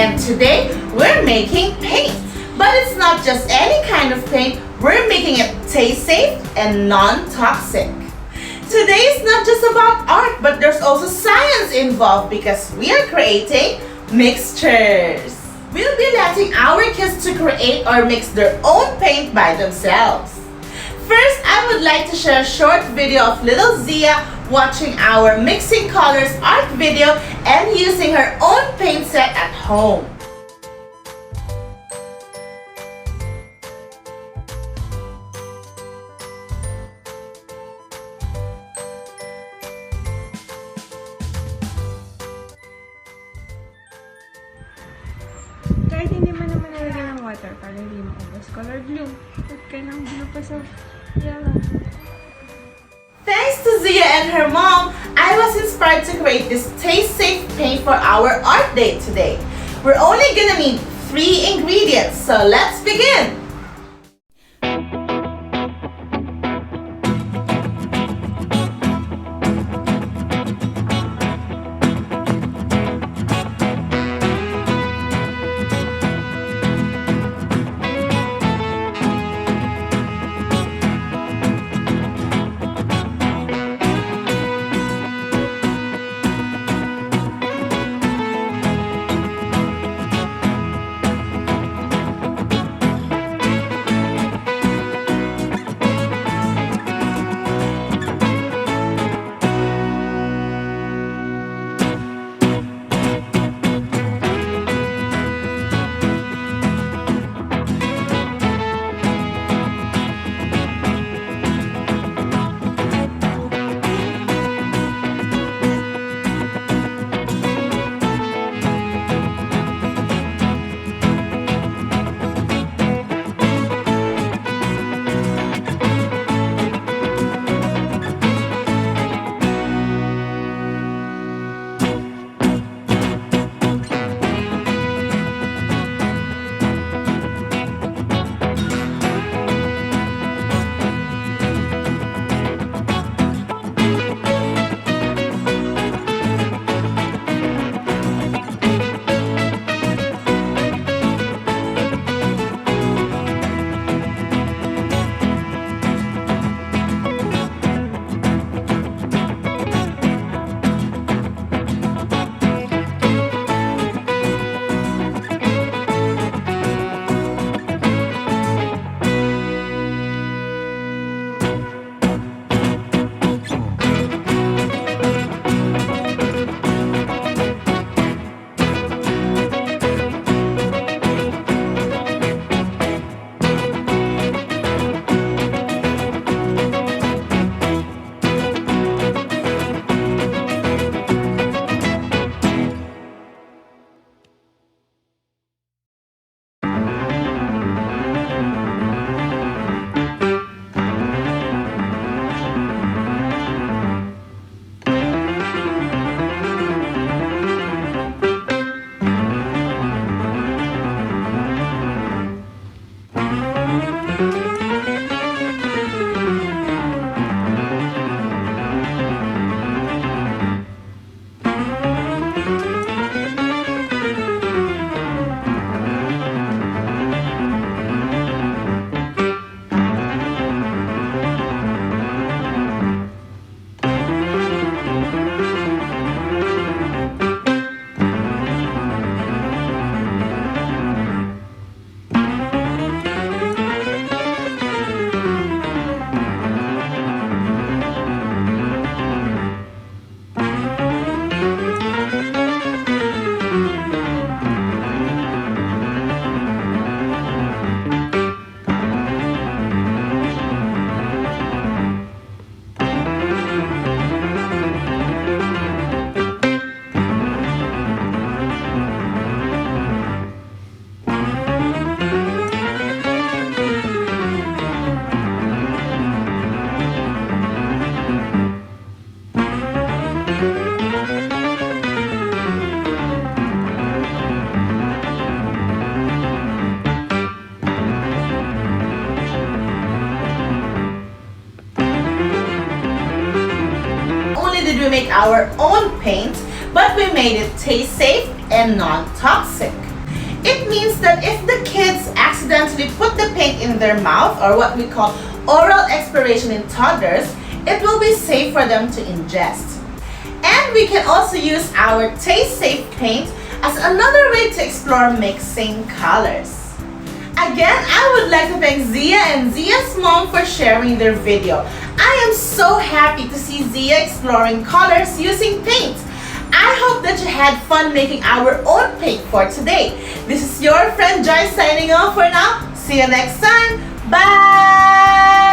and today we're making paint. But it's not just any kind of paint, we're making it taste safe and non-toxic. Today is not just about art, but there's also science involved because we are creating mixtures. We'll be letting our kids to create or mix their own paint by themselves. First, I would like to share a short video of little Zia watching our mixing colors art video and using her own paint set at home. Kahit hindi mo naman nalagyan ng water para hindi maubos. Color blue. Put ka ng blue pa sa yellow. Thanks to Zia and her mom, I was inspired to create this taste-safe paint for our art day today. We're only gonna need 3 ingredients, so let's begin! make our own paint, but we made it taste safe and non-toxic. It means that if the kids accidentally put the paint in their mouth, or what we call oral expiration in toddlers, it will be safe for them to ingest. And we can also use our taste-safe paint as another way to explore mixing colors. Again, I would like to thank Zia and Zia's mom for sharing their video. I am so happy to see Zia exploring colors using paint. I hope that you had fun making our own paint for today. This is your friend Joyce signing off for now. See you next time. Bye!